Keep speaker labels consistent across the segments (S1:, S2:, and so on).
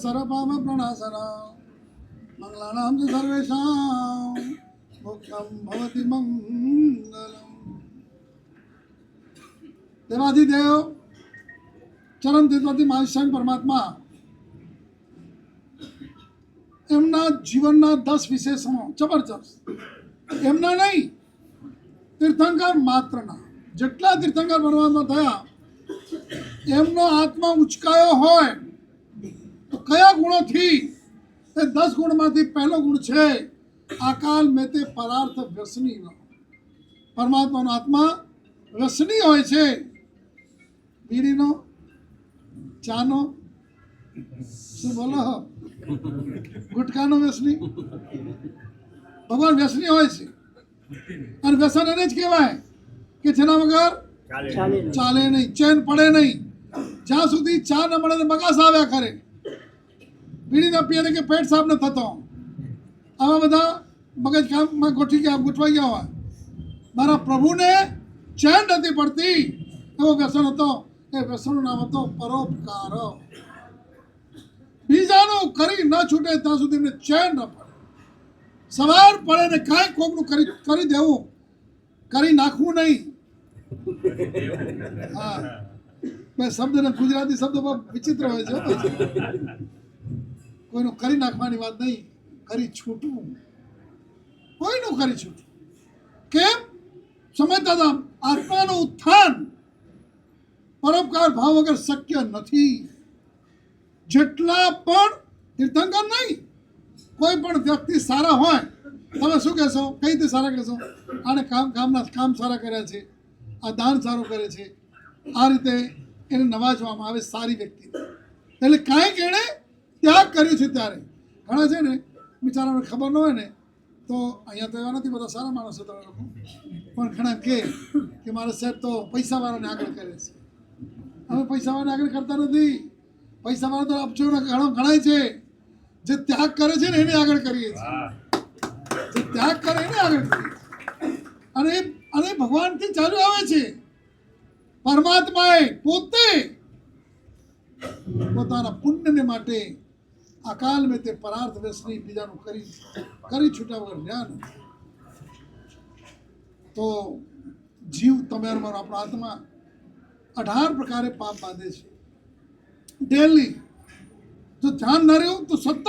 S1: સરપામ પ્રણાસન મંગલાનામ ચ સર્વેષાં મોક્ષમ ભવતિ મંગલમ. દેવાધિદેવ ચરમ તીર્થવતી મહાસ્વામી પરમાત્મા એમના જીવનના 10 વિશેષણો જબરજસ્ત, એમના નહીં તીર્થંકર માત્રના જેટલા તીર્થંકર બનવામાં થયા એમનો આત્મા ઉચકાયો હોય તો કયા ગુણોથી? એ 10 ગુણમાંથી પહેલો ગુણ છે આકાલ મેતે પરાર્થ વ્યસની. પરમાત્માનો આત્મા વ્યસની હોય છે. બીડીનો, ચાનો, શું બોલો, ગુટકાનો વ્યસની. ભગવાન વ્યસની હોય છે અને વ્યસન એને જ કહેવાય કે જેના વગર ચાલે નહીં, ચેન પડે નહીં. જ્યાં સુધી ચા ન મળે બગાસ આવ્યા કરે, બીડી ન પીએ કે પેટ સાફ ન થતો, આવા બધા મગજ કામમાં ગોઠવાઈ ગયા હોય. મારા પ્રભુને ચેન નથી પડતી એવો વ્યસન હતો. એ વ્યસનનું નામ હતો પરોપકાર. બીજાનું કરી ન છૂટે ત્યાં સુધી એમને ચેન ન પડે. સવાર પડે ને કાંઈ કોકનું કરી દેવું, કરી નાખવું નહીં. હા, મેં શબ્દ ગુજરાતી શબ્દ વિચિત્ર હોય છે. કોઈનું કરી નાખવાની વાત નહીં, કરી છૂટવું. કોઈનું કરી છૂટવું. કેમ? સમજતા હતા આત્માનું ઉત્થાન પરોપકાર ભાવ વગર શક્ય નથી. જેટલા પણ તીર્થંકર નહીં, કોઈ પણ વ્યક્તિ સારા હોય, તમે શું કહેશો? કઈ રીતે સારા કહેશો? આને કામ સારા કર્યા છે, આ દાન સારું કરે છે, આ રીતે એને નવાજવામાં આવે સારી વ્યક્તિ. એટલે કાંઈક એણે ત્યાગ કર્યું છે. ત્યારે ઘણા છે ને બિચારાને ખબર ન હોય ને, તો અહીંયા તો એવા નથી, બધા સારા માણસો તમે લોકો, પણ ઘણા કે મારા સાહેબ તો પૈસાવાળાને આગળ કરે છે. અમે પૈસાવાળાને આગળ કરતા નથી. પૈસાવાળા તો અપચોના ઘણાય છે. જે ત્યાગ કરે છે ને એને આગળ કરીએ છીએ. જે ત્યાગ કરે એને આગળ કરીએ. અને ભગવાનથી ચાલુ આવે છે. પરમાત્માએ પોતે પોતાના પુણ્યને માટે અકાલ મેં તે પરાર્થ વ્યસની બીજાનું કરી છૂટા વગર જ્ઞાન. તો જીવ તમે મારો આપણો આત્મા 18 પ્રકારે પાપ બાંધે છે ડેલી. જો ધ્યાન ન રહ્યું તો સતત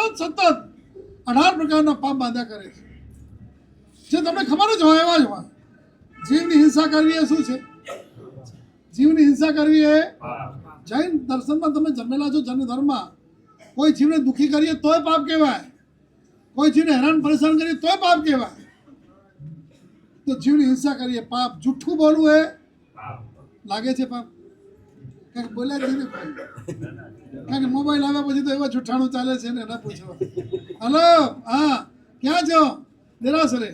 S1: 18 પ્રકારના પાપ બાંધ્યા કરે છે. જે તમને ખબર જ હોય એવા જ હોય. જીવની હિંસા કરવી એ શું છે? જીવની હિંસા કરવી એ જૈન દર્શનમાં તમે જન્મેલા છો, જૈન ધર્મમાં કોઈ જીવને દુઃખી કરીએ તોય પાપ કહેવાય, કોઈ જીવને હેરાન પરેશાન કરીએ તોય પાપ કહેવાય. તો જીવની હિંસા કરીએ પાપ. જૂઠું બોલવું એ લાગે છે પાપ? કારણ કે બોલ્યા જ નહીં. કારણ કે મોબાઈલ આવ્યા પછી તો એવા જૂઠાણું ચાલે છે ને, ના પૂછો. હલો, હા ક્યાં છો? દેરાસરે.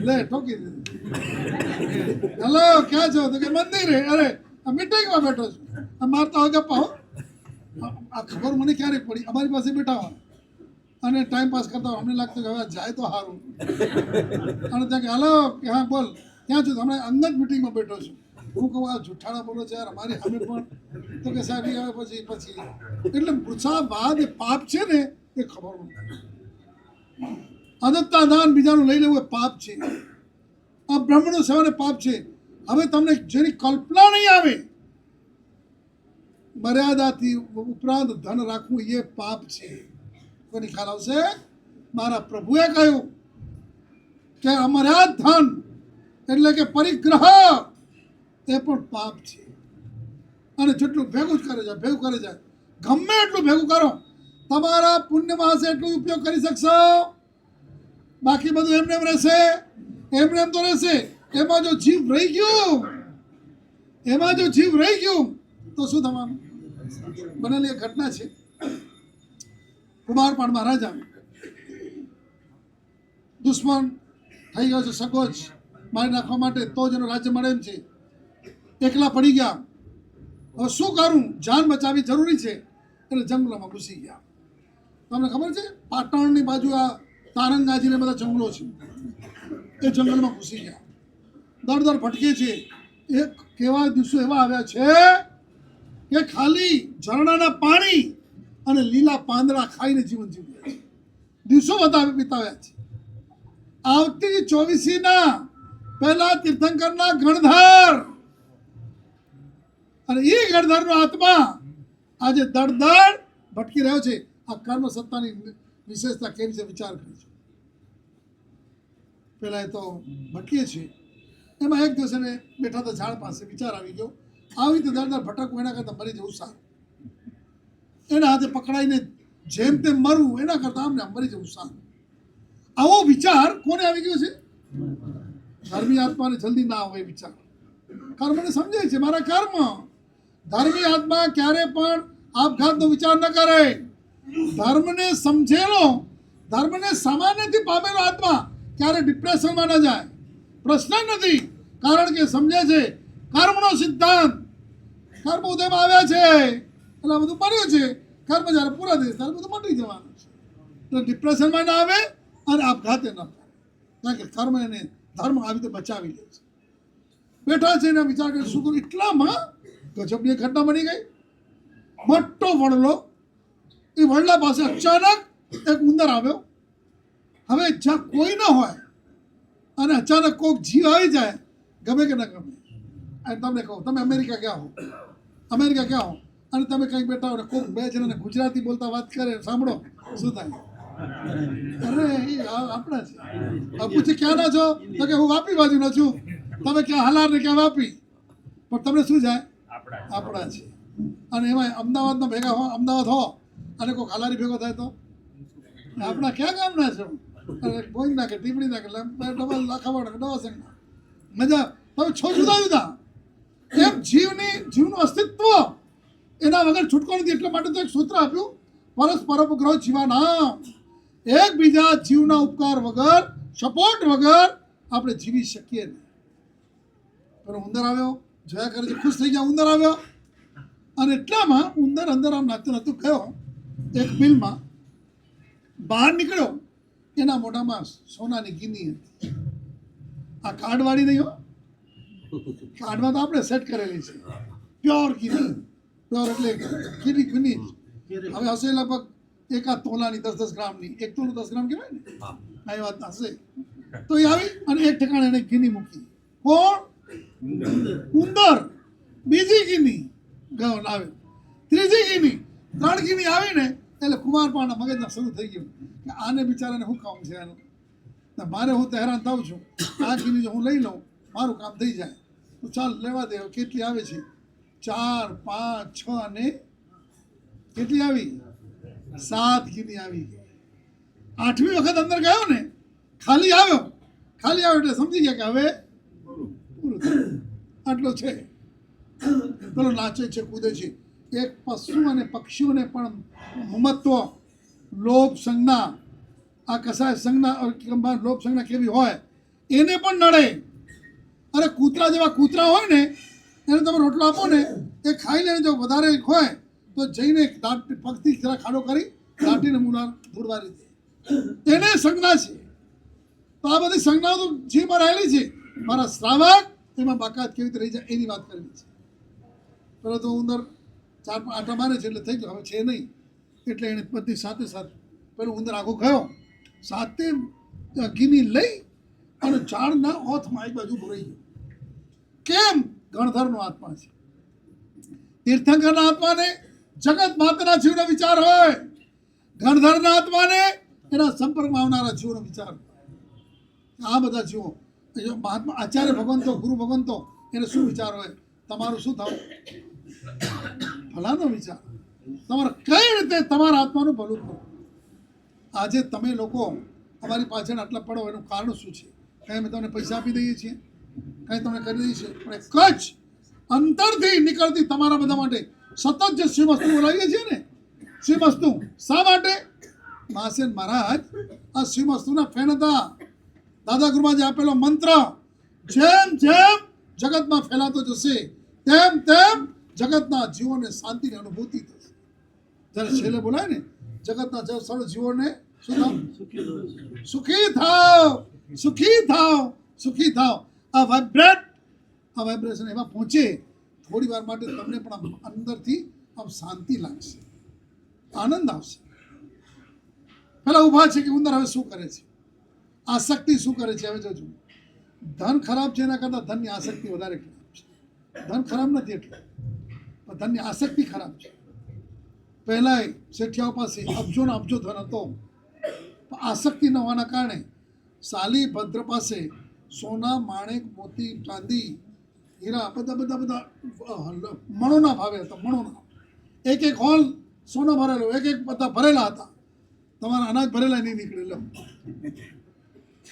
S1: લે ઠોકી દીધું. હલો ક્યાં છો? તો કે મંદિરે. અરે મીટિંગમાં બેઠો છું. મારતા હોય ગપ્પા. હો, આ ખબર મને ક્યારે પડી? અમારી પાસે બેઠા હોય અને ટાઈમ પાસ કરતા હોય. અમને લાગતું કે હવે જાય તો સારું. અને ત્યાં કે હલો, હા બોલ ક્યાં છું? હમણાં અંદર જ મિટિંગમાં બેઠો છું. હું કહું આ જુઠ્ઠાણા બોલો છે યાર અમારી સામે પણ. તો કે સાહેબ આવે પછી એટલે પૂછાવાદ એ પાપ છે ને એ ખબર નથી. અદત્તા દાન બીજાનું લઈ લેવું એ પાપ છે. આ બ્રહ્મનું સેવન એ પાપ છે. હવે તમને જેની કલ્પના નહીં આવે, મર્યાદાથી ઉપરાંત ધન રાખવું એ પાપ છે. કોની ખ્યાલ આવશે? મારા પ્રભુએ કહ્યું કે અમર્યાદ ધન એટલે કે પરિગ્રહ એ પણ પાપ છે. અને જેટલું ભેગું જ કરે જાય, ગમે એટલું ભેગું કરો, તમારા પુણ્યમાં હશે એટલું ઉપયોગ કરી શકશો. બાકી બધું એમને એમ રહેશે. એમને એમ તો રહેશે. એમાં જો જીવ રહી ગયું તો શું થવાનું? બનેલી એક ઘટના છે. કુમારપાળ મહારાજા દુશ્મન થઈ ગયો છે, સગો જ મારી નાખવા માટે, તો જ એનું રાજ્ય મળે એમ છે. એકલા પડી ગયા. હવે શું કરું? જાન બચાવવી જરૂરી છે. એટલે જંગલોમાં ઘૂસી ગયા. તમને ખબર છે પાટણની બાજુ આ તારંગાજીને બધા જંગલો છે, એ જંગલમાં ઘૂસી ગયા. દર ભટકે છે. એક કેવા દિવસો એવા આવ્યા છે કે ખાલી ઝરણાના પાણી અને લીલા પાંદડા ખાઈને જીવન જીવ્યું છે, દિવસો વિતાવ્યા છે. આવતી 24ના પહેલા તીર્થંકરના ગણધર, અને એ ગણધરનો આત્મા આજે દળદળ ભટકી રહ્યો છે. આ કર્મ સત્તાની વિશેષતા કેવી છે વિચાર કરી છે. પેલા એ તો ભટકીએ છીએ, એમાં એક દિવસે બેઠા હતા ઝાડ પાસે, વિચાર આવી ગયો આવી રીતે દળદળ ભટકવું એના કરતાં મરી જવું સારું, એના હાથે પકડાઈને જેમ તેમ મરવું એના કરતાં આમને મરી જવું સારું. આવો વિચાર કોને આવી ગયો છે? ધર્મી આત્માને જલ્દી ના આવે વિચાર. કર્મને સમજે છે મારા કર્મ. ધર્મી આત્મા ક્યારે પણ આપઘાતનો વિચાર ન કરે. ધર્મને સમજેલો, ધર્મને સામાન્યથી પામેલો આત્મા ક્યારે ડિપ્રેશનમાં ન જાય. પ્રશ્ન નથી, કારણ કે સમજે છે કર્મનો સિદ્ધાંત. કર્મ ઉદયમાં આવ્યા છે એટલે બધું બન્યું છે, કર્મ જ્યારે પૂરા થશે ત્યારે બધું મટી જવાનું છે. એટલે ડિપ્રેશનમાં ના આવે અને આપઘાતે ન થાય, કારણ કે કર્મ એને ધર્મ આવી રીતે બચાવી લે છે. બેઠા છે એના વિચાર કરી શું કરું, એટલામાં ગજબની ઘટના બની ગઈ. મોટો વડલો, એ વડલા પાસે અચાનક એક ઉંદર આવ્યો. હવે જ્યાં કોઈ ન હોય અને અચાનક કોઈક જીવ આવી જાય, ગમે કે ન ગમે. અને તમને કહું, તમે અમેરિકા ગયા હો અને તમે કંઈક બેઠા હો ને કોઈક બે જણાને ગુજરાતી બોલતા વાત કરે, સાંભળો શું થાય? અરે એ આપણા છે. પૂછે ક્યાં ના છો? તો કે હું વાપી બાજુનો છું. તમે ક્યાં હાલાર ને ક્યાં વાપી, પણ તમને શું જાય? આપણા છે. અને એમાં અમદાવાદના ભેગા હો, અમદાવાદ હો અને કોઈ હાલારી ભેગો થાય તો આપણા ક્યાં ગામના છો? ગોઈ નાખે, ટીપડી નાખે, ડબલ લાખાવાડ દવાસંગના મજા. તમે છો જુદા જુદા. એમ જીવનું અસ્તિત્વ એના વગર છૂટકો નથી. એટલા માટે તો એક સૂત્ર આપ્યું, પરસ્પર ઉપગ્રહ જીવાના. એકબીજા જીવના ઉપકાર વગર, સપોર્ટ વગર આપણે જીવી શકીએ નહીં. પણ ઉંદર આવ્યો, જોયા કરે છે, ખુશ થઈ ગયા. ઉંદર આવ્યો અને એટલામાં ઉંદર અંદર આમ નાચતો નાચતો ગયો એક મિલમાં, બહાર નીકળ્યો. એના મોઢામાં સોનાની ગીની હતી. આ કાર્ડવાળી નહીં હો, કાર્ડમાં તો આપણે સેટ કરેલી છે. પ્યોર ગીની, પ્યોર એટલે ગીની. હવે હશે લગભગ એકાદ તોલાની, 10-10 ગ્રામની. એક તોલું 10 ગ્રામ કહેવાય ને, આ વાત હશે. તો એ આવી અને એક ઠેકાણે એને ગીની મૂકી. કોણ? ઉંદર. બીજી ગીની ગયો લાવે, ત્રીજી ગીની, 3 ગીની આવીને એટલે કુમારપાના મગજના શરૂ થઈ ગયું કે આને બિચારાને શું કામ છે એનું? મારે હું તો હેરાન થાઉં છું, આ ગીની જો હું લઈ લઉં મારું કામ થઈ જાય તો ચાલ લેવા દે. કેટલી આવે છે? 4, 5, 6 અને કેટલી આવી? 7 ગીની આવી. 8મી વખત અંદર ગયો ને, ખાલી આવ્યો એટલે સમજી ગયા કે હવે પૂરું થયું, આટલો છે. પેલો નાચે છે, કૂદે છે. એક પશુ અને પક્ષીઓને પણ મમત્વ, લોભ સંજ્ઞા, આ કસાય સંજ્ઞા, લોભ સંજ્ઞા કેવી હોય એને પણ નડે. અરે કૂતરા જેવા કૂતરા હોય ને, એને તમે રોટલો આપો ને એ ખાઈ લે. જો વધારે હોય તો જઈને પગથી જરા ખાડો કરી દાટીને મુલા ધૂળવારી દે. એને સંજ્ઞા છે. તો આ બધી સંજ્ઞાઓ તો જીવમાં રહેલી છે. મારા શ્રાવક એમાં બાકાત કેવી રીતે રહી જાય એની વાત કરેલી છે. પેલો તો ઉંદર 4-5 આંટા મારે છે એટલે થઈ ગયો, હવે છે નહીં. એટલે એને બધી સાથે પેલો ઉંદર આખો ગયો, 7 ગીની લઈ અને ઝાડના ઓથમાં એક બાજુ ભરાઈ ગયો. કેમ? ગણધરનો આત્મા છે. તીર્થંકરના આત્માને જગત માતાના જીવનો વિચાર હોય, ગણધરના આત્માને એના સંપર્કમાં આવનારા જીવનો વિચાર. આ બધા જીવો મહાત્મા આચાર્ય ભગવંતો, ગુરુ ભગવંતો, એને શું વિચાર હોય? તમારું શું થવું? ભલાનો વિચાર. તમારે કઈ રીતે તમારા આત્માનું ભલું કરો. આજે તમે લોકો અમારી પાછળ આટલા પડો એનું કારણ શું છે? કંઈ અમે તમને પૈસા આપી દઈએ છીએ, કંઈ તમને કરી દઈએ છીએ, પણ એક જ અંતરથી નીકળતી તમારા બધા માટે સતત જે શિવ વસ્તુ બોલાવીએ છીએ ને, શિવ વસ્તુ શા માટે? મહાસેન મહારાજ આ શિવ વસ્તુના ફેન હતા. દાદા ગુરુમાં આપેલો મંત્ર જેમ જેમ જગતમાં ફેલાતો જશે તેમ તેમ જગતના જીવોને શાંતિની અનુભૂતિ થશે. જ્યારે છેલ્લે બોલાય ને, જગતના સર્વ જીવોને શું થાવ? સુખી થાવ, સુખી થાવ, સુખી થાવ. આ વાઇબ્રેશન એમાં પહોંચે થોડી વાર માટે તમને પણ અંદરથી આમ શાંતિ લાગશે. આનંદ આવશે. પેલા ઊભા છે કે ઉંદર હવે શું કરે છે, આસક્તિ શું કરે છે. હવે જોજો, ધન ખરાબ છે એના કરતાં ધનની આસક્તિ વધારે ખરાબ છે. ધન ખરાબ નથી એટલે, પણ ધનની આસક્તિ ખરાબ છે. પહેલાં શેઠિયાઓ પાસે અબજો ને અબજો ધન હતો, પણ આસક્તિ ન હોવાના કારણે સાલી ભદ્ર પાસે સોના, માણેક, મોતી, ચાંદી, હીરા બધા બધા બધા મણોના ભાવે હતા. મણોના એક એક હોલ સોનો ભરેલો, એક એક બધા ભરેલા હતા. તમારા અનાજ ભરેલા નહીં નીકળે. લો,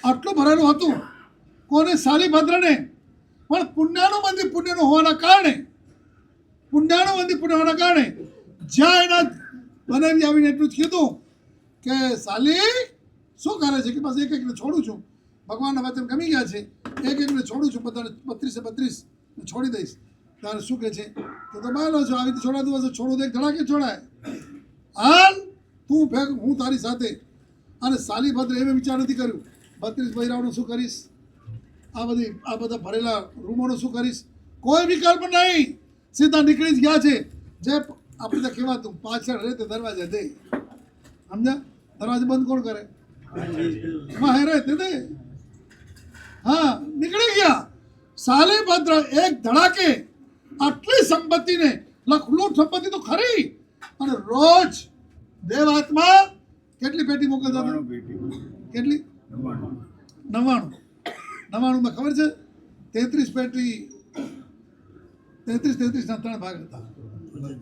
S1: આટલું ભરેલું હતું. કોને? સાલી ભદ્રને. પણ પુણ્યાનું મંદિર પુણ્યનું હોવાના કારણે, પુણ્યાનું મંદિર પુણ્ય હોવાના કારણે જ્યાં એના બનાવી આવીને એટલું જ કીધું કે સાલી શું કરે છે કે બસ એક એકને છોડું છું, ભગવાનના વચન ગમી ગયા છે, એક એકને છોડું છું, બધાને 32 છોડી દઈશ. ત્યારે શું કહે છે, તો બાયલો છો, આવી રીતે છોડાતું હશે, છોડું તો એક ધડાકે છોડાય. હાલ તું ભેગ, હું તારી સાથે. અને સાલી ભદ્ર એવે વિચાર નથી કર્યું 32 બૈરાઓનું શું કરીશ, આ બધા ભરેલા રૂમોનું શું કરીશ, કોઈ વિકલ્પ નહીં. સીધા નીકળી જ ગયા છે. જે આપણે તો કહેવાતું પાછળ રહે તે દરવાજા દે, સમજ્યા? દરવાજો બંધ કોણ કરે? એમાં હે રહે તે દે. હા, નીકળી ગયા. સાલી ભદ્ર એક ધડાકે આટલી સંપત્તિને, લખલૂટ સંપત્તિ તો ખરી, અને રોજ દેવાત્મા કેટલી પેટી મોકલતા હતા? કેટલી? 99 માં ખબર છે? 33 પેટી, 33 ના 3 ભાગ હતા.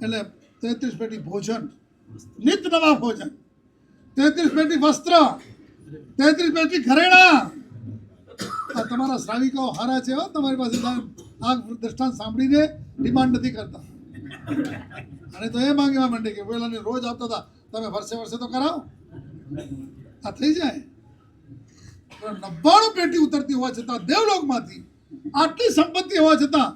S1: એટલે 33 પેટી ભોજન, નિત નવા ભોજન, 33 પેટી વસ્ત્ર, 33 પેટી ઘરેણા. આ તમારા શ્રાવિકાઓ હારા છે હો, તમારી પાસે આ દ્રષ્ટાંત સાંભળીને ડિમાન્ડ નથી કરતા. અને તો એ માંગવા માંડે કે પેલાને રોજ આપતા હતા, તમે વર્ષે તો કરાવો. આ થઈ જાય. 99 પેટી ઉતરતી હોવા છતાં દેવલોકમાંથી આટલી સંપત્તિ હોવા છતાં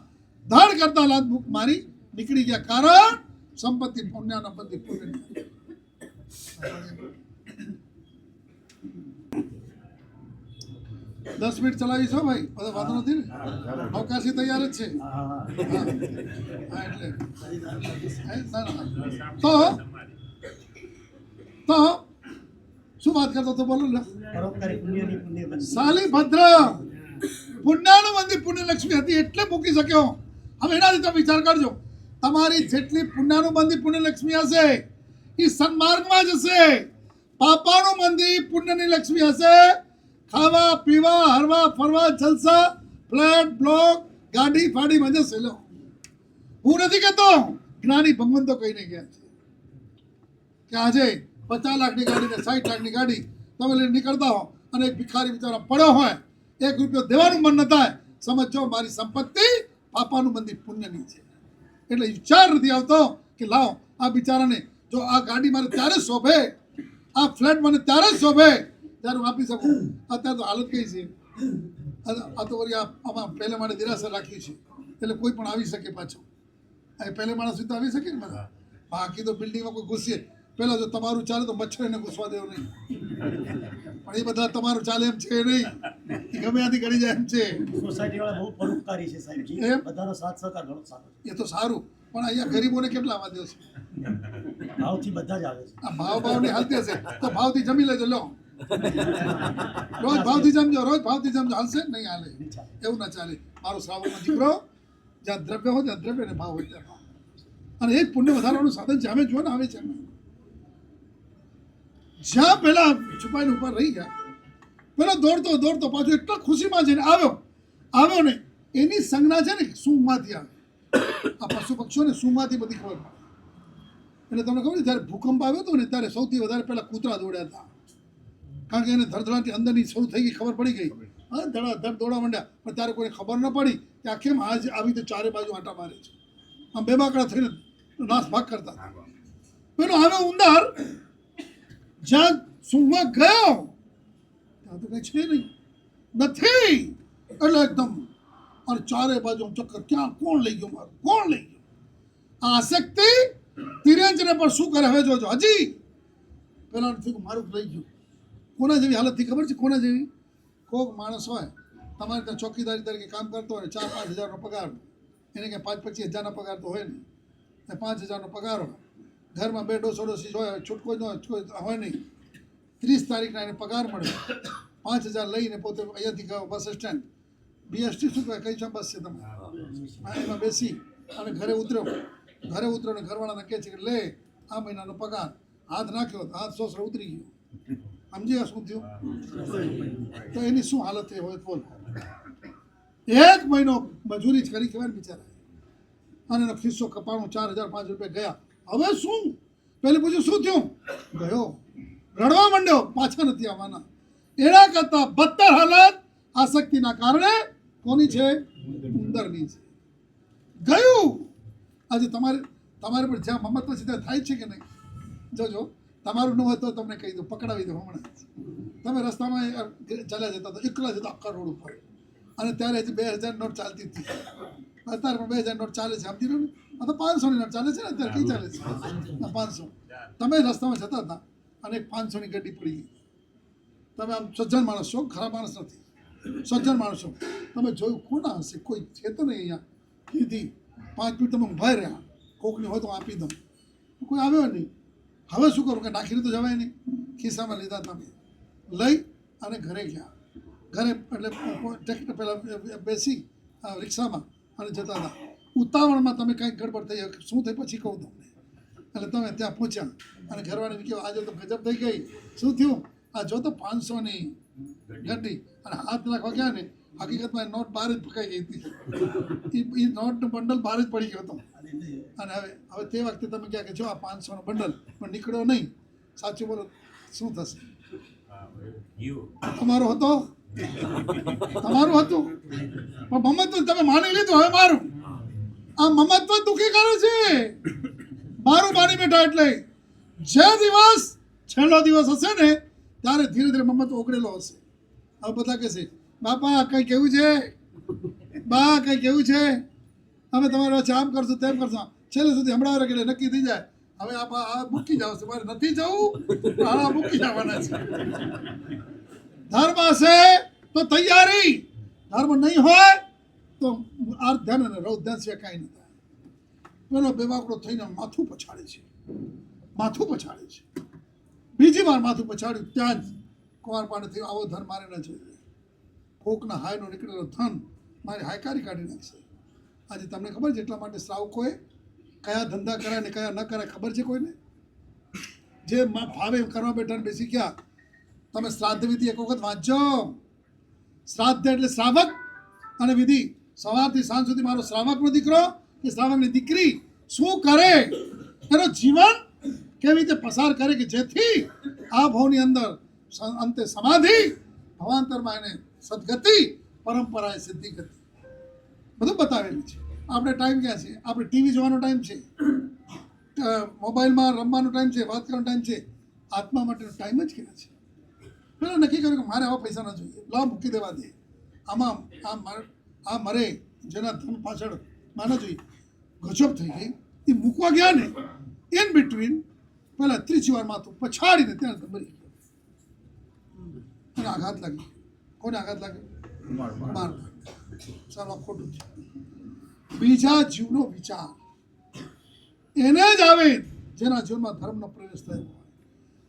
S1: ધડ કરતા લાત ભૂખ મારી નીકળી ગયા. કારણ સંપત્તિ પુણ્યના બધી પુણ્ય. 10 મિનિટ ચલાવીશો ભાઈ, બધા વાંધો નથી ને? અવકાશી તૈયાર જ છે. તો શું વાત કરતો તો બોલો ને? સાલી ભદ્ર પુણ્યનું મંદિર પુણ્યલક્ષ્મી હતી એટલે મૂકી શક્યો. હવે એનાથી તમે વિચાર કરજો, તમારી જેટલી પુણ્યનું મંદિર પુણ્યલક્ષ્મી હશે એ સન્માર્ગમાં જશે. પાપાનું મંદિર પુણ્યની લક્ષ્મી હશે, ખાવા પીવા હરવા ફરવા જલસા, ફ્લેટ બ્લોક, ગાડી ફાડી મજા છે. લો, હું નથી કહેતો, જ્ઞાની ભગવંતો કહીને ગયા છે કે આજે 50 લાખની ગાડી ને 60 લાખની ગાડી તમે લઈને નીકળતા હો, અને એક ભિખારી બિચારા પડ્યો હોય, 1 રૂપિયો દેવાનું મન ન થાય, સમજો મારી સંપત્તિ પાપાનું મંદિર પુણ્યની છે. એટલે વિચાર નથી આવતો કે લાવો આ બિચારાને, જો આ ગાડી મારે ત્યારે શોભે, આ ફ્લેટ મને ત્યારે શોભે ત્યારે હું આપી શકું. અત્યારે તો હાલત કઈ છે? આ તો વળી આમાં પહેલે મારે નિરાશા રાખી છે, એટલે કોઈ પણ આવી શકે પાછો. પહેલે માણસ સુધી આવી શકે ને બધા. બાકી તો બિલ્ડિંગમાં કોઈ ઘૂસીએ, પહેલાં જો તમારું ચાલે તો મચ્છર એને ઘૂસવા દેવું નહીં. પણ એ બધા તમારું ચાલે એમ છે નહીં, એ ગમે ત્યાંથી કરી જાય એમ છે.
S2: સોસાયટીવાળા બહુ પરોપકારી છે સાહેબ.
S1: એમ
S2: બધાનો સાથ સહકાર ઘણો સારો છે.
S1: એ તો સારું, પણ અહીંયા ગરીબોને કેટલા આવા દે છે?
S2: ભાવથી બધા જ આવે છે.
S1: આ ભાવની હાલતી હશે તો ભાવથી જમી લેજો. લો, રોજ ભાવથી જમજો, હાલશે? નહીં હાલે, એવું ના ચાલે. મારો શ્રાવણનો દીકરો, જ્યાં દ્રવ્ય હોય ત્યાં દ્રવ્ય ને ભાવ હોય ત્યાં ભાવ. અને એ જ પુણ્ય વધારવાનું સાધન છે. અમે જો ને આવે છે, જ્યાં પેલા છુપાઈને ઉપર રહી ગયા, પેલો દોડતો પાછો એટલા ખુશીમાં છે ને આવ્યો ને એની સંજ્ઞા છે ને સૂંઘમાંથી આવે. આ પશુ પક્ષીઓને સૂંઘમાંથી બધી ખબર પડે. એટલે તમને ખબર છે, જ્યારે ભૂકંપ આવ્યો હતો ને ત્યારે સૌથી વધારે પહેલાં કૂતરા દોડ્યા હતા. કારણ કે એને ધડધડાટી અંદરની શરૂ થઈ ગઈ, ખબર પડી ગઈ. હા, ધડ દોડવા માંડ્યા. પણ ત્યારે કોઈને ખબર ન પડી કે આ કેમ આજ આવી રીતે ચારે બાજુ આંટા મારે છે. આમ બેબાકડા થઈને નાશ ભાગ કરતા. પેલો આવ્યો ઉંદર, જ્યાં સૂંઘવા ગયો ત્યાં તો કઈ છે નહીં, નથી. એટલે એકદમ અને ચારે બાજુ ચક્કર, ક્યાં કોણ લઈ ગયો મારું, કોણ લઈ ગયો? આ આસક્તિ તિર્યંજને પણ શું કરે હવે જોજો. હજી પેલા મારું લઈ ગયું. કોના જેવી હાલત થઈ ખબર છે? કોના જેવી? કોઈક માણસ હોય તમારે ત્યાં ચોકીદારી તરીકે કામ કરતો હોય, 4-5 હજારનો પગાર, એને કે 25-25 હજારનો પગાર તો હોય ને, 5 હજારનો પગાર હોય, ઘરમાં બે ડોસી હોય, છૂટકો જ હોય નહીં. 30 તારીખના એને પગાર મળ્યો, 5,000 લઈને પોતે અહીંયાથી ગયો બસ સ્ટેન્ડ, BST શું કહેવાય, કઈ બસ છે તમે, એમાં બેસી અને ઘરે ઉતર્યો ને ઘરવાળાને કહે છે કે લે આ મહિનાનો પગાર. હાથ નાખ્યો તો હાથ સોસરો ઉતરી ગયો. સમજી ગયા શું થયું? તો એની શું હાલત થઈ હોય બોલ. 1 મહિનો મજૂરી જ કરી કહેવાય બિચારા, અને એનો ખિસ્સો કપાણું 4,005 રૂપિયા ગયા. હવે શું? પેલી પૂછ્યું શું થયું? ગયો રડવા માંડ્યો, પાછા નથી આવવાના. એના કરતાં બદતર હાલત આસક્તિના કારણે કોની છે? ઉંદરની છે. ગયું. આજે તમારે પણ જ્યાં મમત્વ છે ત્યાં થાય છે કે નહીં? જોજો, તમારું ન હોય તો તમને કહી દઉં, પકડાવી દઉં હમણાં. તમે રસ્તામાં ચાલ્યા જતા તો એકલા જતા આખા રોડ ઉપર, અને ત્યારે હજી 2,000 નોટ ચાલતી હતી. અત્યારે પણ 2,000 નોટ ચાલે છે, સમજી લો ને. આ તો 500ની નોટ ચાલે છે ને અત્યારે. કઈ ચાલે છે? 500. તમે રસ્તામાં જતા હતા અને એક 500ની ગાડી પડી ગઈ. તમે આમ સજ્જન માણસ છો, ખરાબ માણસ નથી, સજ્જન માણસ છો. તમે જોયું કોના હશે? કોઈ છે તો નહીં અહીંયા. કીધી 5 મિનિટ તમે ઊભા રહ્યા, કોકની હોય તો આપી દઉં, કોઈ આવ્યો નહીં. હવે શું કરું? કે નાખીને તો જવાય નહીં. ખિસ્સામાં લીધા, તમે લઈ અને ઘરે ગયા. ઘરે એટલે ટેક્ટર પહેલાં બેસી રિક્ષામાં અને જતા હતા. ઉતાવળમાં તમે કંઈક ગડબડ થઈ, શું થઈ પછી કહું તમને. એટલે તમે ત્યાં પહોંચ્યા અને ઘરવાળીને કહ્યું આજે તો ગજબ થઈ ગઈ. શું થયું? આ જો તો 500ની ગड्डी, અને હાથ નાખવા ગયા ને હકીકતમાં નોટ બહાર જ ફકાઈ ગઈ હતી. એ નોટનું બંડલ બહાર જ પડી ગયો હતો. અને હવે તે વખતે તમે કહ્યા કે જો આ 500નો બંડલ પણ નીકળ્યો નહીં. સાચું બોલો, શું થશે? તમારો હતો, તમારું હતું, પણ મમત્વ તમે માની લીધું. હવે મારું આ મમત્વ દુઃખી કરે છે. મારું માની બેઠા એટલે જે દિવસ છેલ્લો દિવસ હશે ને ત્યારે ધીરે ધીરે મમત્વ ઓગળેલો હશે. હવે બધા કહેશે બાપા કંઈ કેવું છે, બા કંઈ કેવું છે, અમે તમારે વચ્ચે આમ કરશું તેમ કરશું. છેલ્લે સુધી હમણાં એટલે નક્કી થઈ જાય હવે આ મૂકી જાવ છે, મારે નથી જવું, આ મૂકી જવાના છે. ધર્મ હશે તો તૈયારી, ધર્મ નહીં હોય તો આ ધ્યાન અને રૌ ધ્યાન સિવાય કાંઈ નહીં થાય. પેલો બેવાકડો થઈને માથું પછાડે છે, બીજી વાર માથું પછાડ્યું ત્યાં જ કુંવારપાડે થયું આવો ધન મારે ન જોઈએ. કોકના હાયનો નીકળેલો ધન મારી હાયકારી કાઢી નાખશે. આજે તમને ખબર છે એટલા માટે શ્રાવકોએ કયા ધંધા કરાય ને કયા ન કરાય ખબર છે કોઈને? જે ભાવે કરવા બેઠા ને બેસી ગયા. તમે શ્રાદ્ધ વિધિ એક વખત વાંચજો. શ્રાદ્ધ એટલે શ્રાવક અને વિધિ. સવારથી સાંજ સુધી મારો શ્રાવકનો દીકરો કે શ્રાવકની દીકરી શું કરે, એનો જીવન કેવી રીતે પસાર કરે કે જેથી આ ભાવની અંદર અંતે સમાધિ, ભવાંતરમાં એને સદગતિ, પરંપરાએ સિદ્ધિ ગતિ, બધું બતાવેલું છે. આપણે ટાઈમ ક્યાં છે? આપણે ટીવી જોવાનો ટાઈમ છે, મોબાઈલમાં રમવાનો ટાઈમ છે, વાત કરવાનો ટાઈમ છે. આત્મા માટેનો ટાઈમ જ ક્યાં છે? પેલા નક્કી કર્યું કે મારે આવા પૈસા ના જોઈએ, લાવ મૂકી દેવા દે. આમાં આ મરે જેના ધન પાછળ માના જોઈએ. ગજબ થઈ ગઈ. એ મૂકવા ગયા ને ઇન બિટવીન પહેલાં 30 વાર માથું પછાડીને ત્યાં મરી ગયો. અને આઘાત લાગી. કોને આઘાત લાગ્યો? બાર. ચાલો ખોટું છે. બીજા જીવનો વિચાર એને જ આવે જેના જીવનમાં ધર્મનો પ્રવેશ થયો હોય.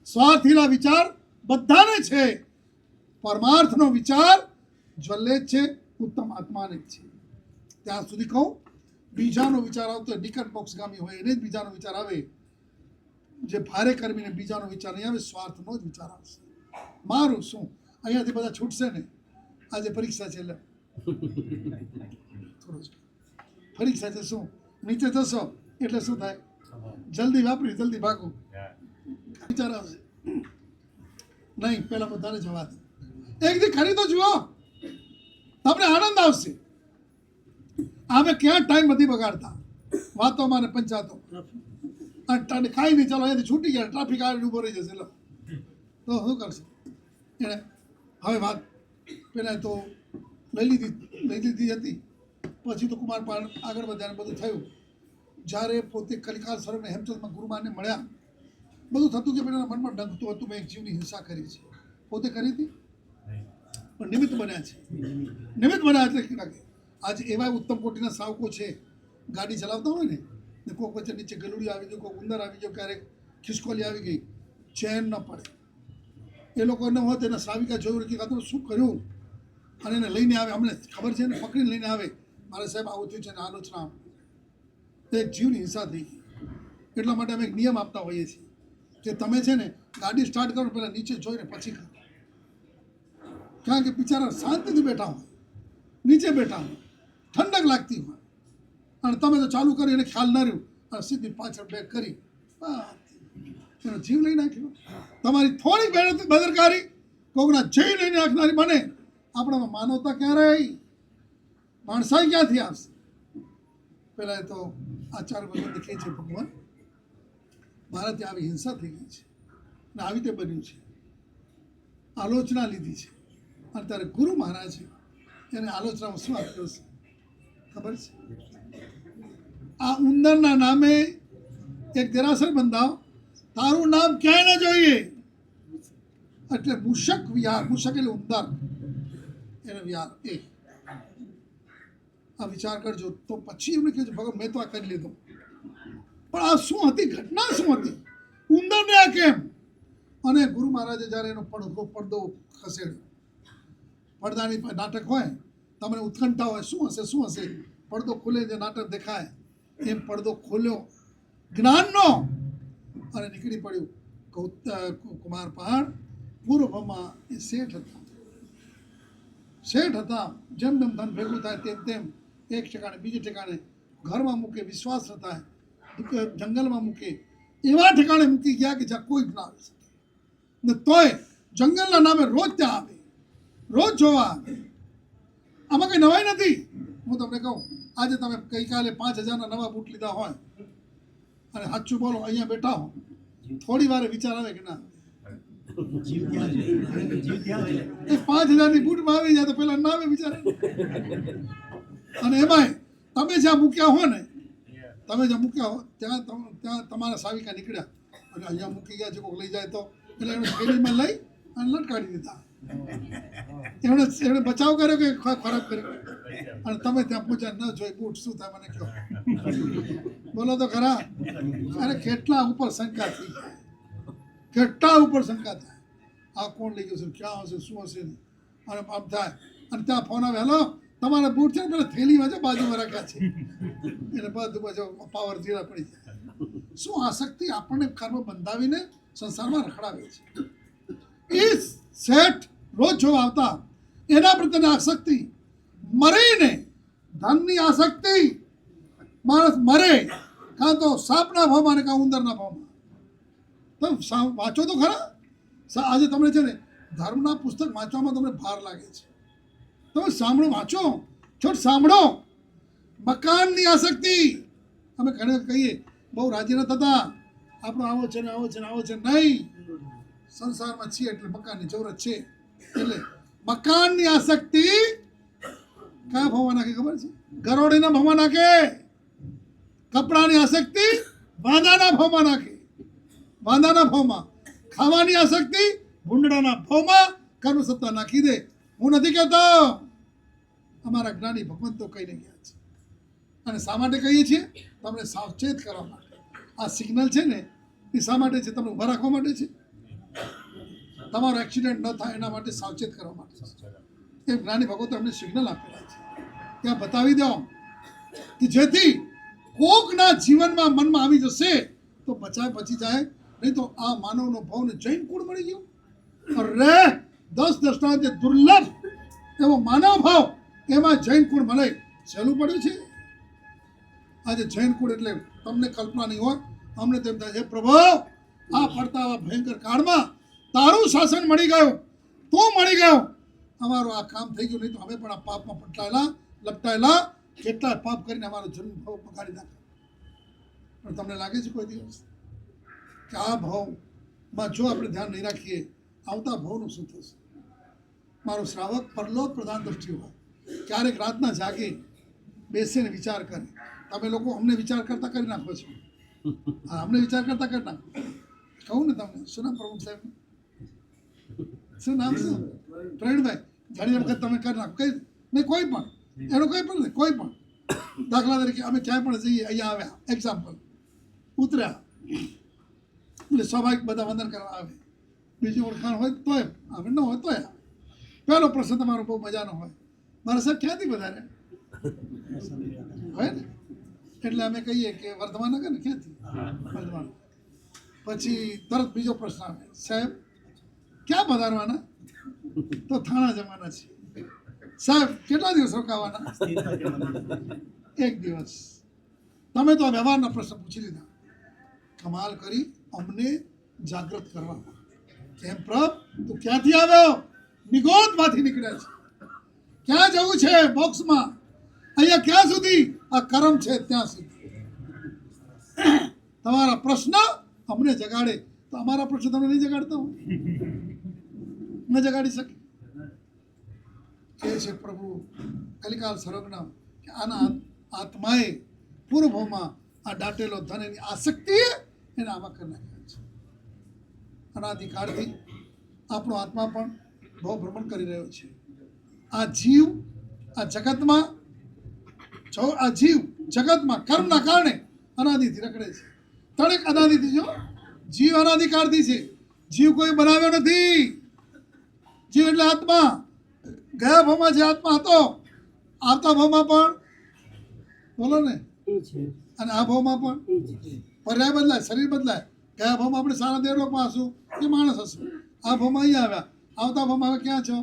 S1: સ્વાર્થીના વિચાર બધાને છે, પરમાર્થનો વિચાર જ્વલ્લે જ છે, ઉત્તમ આત્માને જ છે. ત્યાં સુધી કહું, બીજાનો વિચાર આવતો નિકટ મોક્ષગામી હોય એને જ બીજાનો વિચાર આવે. જે ભારે કર્મીને બીજાનો વિચાર નહીં આવે, સ્વાર્થનો જ વિચાર આવશે. મારું શું? અહીંયાથી બધા છૂટશે ને. આજે પરીક્ષા છે એટલે પરીક્ષા છે, શું નીચે જશો એટલે શું થાય? જલ્દી વાપરી જલ્દી ભાગું વિચાર આવશે. નહીં, પેલા બધાને જવા દે. એક દી ખરી તો જુઓ, તમને આનંદ આવશે. અમે ક્યાં ટાઈમ નથી બગાડતા વાતોમાં ને પંચાયતોમાં. ખાઈ નહીં, ચાલો અહીંયાથી છૂટી ગયા, ટ્રાફિક આવીને ઊભો રહી જશે. તો શું કરશે એને? હવે વાત પેલા તો લઈ લીધી હતી, પછી તો કુમારપાળ આગળ વધ્યા, બધું થયું. જ્યારે પોતે કલિકાલ સર્વને હેમચંદમાં ગુરુમાને મળ્યા, બધું થતું કે પેલા મનમાં ડંખતું હતું મેં એક જીવની હિંસા કરી છે. પોતે કરી હતી પણ નિમિત્ત બન્યા છે. નિમિત્ત બન્યા એટલે લાગે. આજે એવા ઉત્તમ કોટીના સાવકો છે, ગાડી ચલાવતા હોય ને ને કોઈક વચ્ચે નીચે ગલુડી આવી ગયું, કોઈ ઉંદર આવી ગયો, ક્યારેક ખિસકોલી આવી ગઈ, ચેન ન પડે. એ લોકો ન હોત એને શ્રાવિકા જોયું કે કાં શું કર્યું, અને એને લઈને આવે, અમને ખબર છે ને, પકડીને લઈને આવે, મારે સાહેબ આવું થયું છે ને આલોચના. એક જીવની હિંસા થઈ ગઈ. એટલા માટે અમે એક નિયમ આપતા હોઈએ છીએ કે તમે છે ને ગાડી સ્ટાર્ટ કરો પહેલાં નીચે જોઈને પછી કરો. કારણ કે બિચારા શાંતિથી બેઠા હોય, નીચે બેઠા હોય, ઠંડક લાગતી હોય, અને તમે તો ચાલુ કરી એને ખ્યાલ ના રહ્યું અને સીધી પાછળ બેક કરી એનો જીવ લઈ નાખ્યો. તમારી થોડી બેદરકારી કોકના જીવ લઈને નાખનારી બને. આપણામાં માનવતા ક્યાં રહી? માણસાઈ ક્યાંથી આવશે? પહેલાં એ તો આચાર ભગવાન દેખે છે ભગવાન મારા ત્યાં આવી હિંસા થઈ ગઈ છે ને આવી રીતે બન્યું છે, આલોચના લીધી છે. અને ત્યારે ગુરુ મહારાજે એને આલોચનામાં શું આપ્યું છે ખબર છે? આ ઉંદરના નામે એક દેરાસર બંધાવ, તારું નામ ક્યાંય ન જોઈએ. એટલે મૂષક વિહાર, મૂષક એટલે ઉંદર, એને વિહાર એ. આ વિચાર કરજો. તો પછી એમને કહે છે ભગવાન મેં તો આ કરી લીધું, પણ આ શું હતી ઘટના? શું હતી? ઉંદરને આ કેમ? અને ગુરુ મહારાજે જ્યારે એનો પડદો ખસેડ્યો, પડદાની નાટક હોય, તમને ઉત્કંઠા હોય, શું હશે શું હશે, પડદો ખુલે જે નાટક દેખાય એમ પડદો ખોલ્યો જ્ઞાનનો અને નીકળી પડ્યું કુમાર પહાડ. પૂર્વમાં એ શેઠ હતા. જેમ જેમ ધન ભેગું થાય તેમ તેમ એક ઠેકાણે બીજે ઠેકાણે ઘરમાં મૂકે, વિશ્વાસ ન થાય, જંગલમાં મૂકે, એવા ઠેકાણે મૂકી ગયા કે જ્યાં કોઈ જ ના આવી શકે. ને તોય જંગલના નામે રોજ ત્યાં આવે, રોજ જોવા આવે. આમાં કંઈ નવાઈ નથી. હું તમને કહું, આજે તમે ગઈકાલે 5,000ના નવા બૂટ લીધા હોય અને સાચું બોલો અહીંયા બેઠા હો, થોડી વારે વિચાર આવે કે ના
S2: જીવ ત્યાં છે.
S1: એ 5,000ની બૂટમાં આવી જાય તો પેલા ના આવે વિચાર. અને એમાંય તમે જ્યાં મૂક્યા હો ને, તમે જ્યાં મૂક્યા હો ત્યાં તમારા સાવિકા નીકળ્યા અને અહીંયા મૂકી ગયા છે, કોઈક લઈ જાય તો એટલે એણે થેલીમાં લઈ અને લટકાડી દીધા. એમણે બચાવ કર્યો કે ખરાબ કર્યો? અને તમે ત્યાં પહોંચ્યા ન જોઈ બૂટ, શું થાય મને કહો? બોલો તો ખરા. અરે કેટલા ઉપર શંકા થઈ જાય, કેટલા ઉપર શંકા થાય. આ કોણ લઈ ગયું છે, ક્યાં હશે, શું હશે? અને આમ થાય અને ત્યાં ફોન આવે, હેલો તમારા બૂટ છે ને પેલા થેલીમાં છે બાજુમાં રાખ્યા છે, એટલે બધું પાછું પાવર ઝીરા પડી જાય. શું આસક્તિ આપણને કર્મ બંધાવીને સંસારમાં રખડાવે છે. એ શેઠ રોજ જોવા આવતા, એના પ્રત્યેની આસક્તિ મરીને, ધનની આસક્તિ, માણસ મરે કાં તો સાપના ભાવમાં ને કાં ઉંદરના ભાવમાં. તમે વાંચો તો ખરા. આજે તમને છે ને ધર્મના પુસ્તક વાંચવામાં તમને ભાર લાગે છે. તમે સાંભળો, વાંચો, છોડ સાંભળો. મકાનની આસક્તિ. અમે ઘણે કહીએ બહુ રાજી ન થતા, આપણો આવો છે ને આવો છે ને આવો છે. નહીં, સંસારમાં છીએ એટલે મકાનની જરૂરત છે. એટલે મકાનની આસક્તિ કયા ભાવમાં નાખે ખબર છે? ગરોડીના ભાવમાં નાખે. કપડાની આસક્તિ વાંદાના ભાવમાં નાખે, વાંદાના ભાવમાં. ખાવાની આસક્તિ ભૂંડડાના ભાવમાં કર્મસત્તા નાખી દે. હું નથી કહેતો, અમારા જ્ઞાની ભગવંતો કહીને ગયા છે. અને શા માટે કહીએ છીએ? તમને સાવચેત કરવા માટે. આ સિગ્નલ છે ને એ શા માટે છે? તમને ઊભા રાખવા માટે છે. તમારો એક્સિડન્ટ ન થાય એના માટે સાવચેત કરવા માટે છે. એ જ્ઞાની ભગવતો અમને સિગ્નલ આપેલા છે. ત્યાં બતાવી દો કે જેથી કોકના જીવનમાં મનમાં આવી જશે તો બચી જાય. નહીં તો આ માનવનો ભાવને જૈન કુળ મળી ગયો. અરે 10 દર્શનાર્થ દુર્લભ એવો માનવ ભાવ, એમાં જૈન કુળ મળે સહેલું પડ્યું છે. આજે જૈન કુળ એટલે તમને કલ્પના નહીં હોય, અમને તેમ થાય છે પ્રભુ આ પડતા આવા ભયંકર કાળમાં તારું શાસન મળી ગયું, તું મળી ગયો, અમારું આ કામ થઈ ગયું. નહીં તો અમે પણ આ પાપમાં પટલાયેલા લપટાયેલા કેટલા પાપ કરીને અમારો જન્મ ભાવ બગાડી નાખ્યો. પણ તમને લાગે છે કોઈ દિવસ કે આ ભાવમાં જો આપણે ધ્યાન નહીં રાખીએ આવતા ભાવનું શું થશે? મારો શ્રાવક પરલોક પ્રધાન દ્રષ્ટિ હોય, ક્યારેક રાતના જાગે બેસીને વિચાર કરે. તમે લોકો અમને વિચાર કરતા કરી નાખો છો. હા, અમને વિચાર કરતા કરી નાખો. કહું ને તમને, શું નામ પ્રમુખ સાહેબ? શું નામ? શું પ્રવીણભાઈ? ઘણી વખત તમે કરી નાખો. કઈ નહીં, કોઈ પણ એનો કોઈ પણ નહીં, કોઈ પણ દાખલા તરીકે અમે ક્યાંય પણ જઈએ, અહીંયા આવ્યા, એક્ઝામ્પલ ઉતર્યા એટલે સ્વાભાવિક બધા વંદન કરવા આવે, બીજી ઓળખાણ હોય તોય આવે, ન હોય તોય આવે. પહેલો પ્રશ્ન તમારો બહુ મજાનો હોય, મારા સાહેબ ક્યાંથી વધારે હોય ને, એટલે અમે કહીએ કે વર્ધમાન નગર ને, ક્યાંથી વર્ધમાન. પછી તરત બીજો પ્રશ્ન આવે, સાહેબ ક્યાં પધારવાના, તો થાણા જવાના છે. સાહેબ કેટલા દિવસ રોકાવાના, 1 દિવસ. તમે તો વ્યવહારના પ્રશ્ન પૂછી લીધા, કમાલ કરી અમને જાગૃત કરવા. કેમ પ્રભુ તું ક્યાંથી આવ્યો, નિગોદમાંથી નીકળ્યા છે, ક્યાં જવું છે બોક્સમાં, અહીંયા ક્યાં સુધી, આ કરમ છે ત્યાં સુધી. તમારા પ્રશ્ન અમને જગાડે, તો અમારા પ્રશ્ન તમને નહીં જગાડતા હોય, ન જગાડી શકે. કહે છે પ્રભુ કલિકાલ સર્વજ્ઞ કે આના આત્માએ પૂર્વમાં આ દાટેલો ધન એની આસક્તિ એને આમાં કરી નાખ્યા છે. અનાદિકાળથી આપણો આત્મા પણ બહુ ભ્રમણ કરી રહ્યો છે. આ જીવ આ જગતમાં જગતમાં કર્મના કારણે અનાદિથી રખડે છે. તણેક અનાદિથી, જો જીવ અનાદિકાળથી છે, જીવ કોઈ બનાવ્યો નથી. જીવ એટલે આત્મા. ગયા ભાવમાં જે આત્મા હતો, આવતા ભાવમાં પણ બોલો ને, અને આ ભાવમાં પણ પર્યાય બદલાય, શરીર બદલાય. ગયા ભાવમાં આપણે સારા દેવલોકમાં હશું કે માણસ હશું, આ ભાવમાં અહીંયા આવ્યા, આવતા ભાવમાં હવે ક્યાં છો.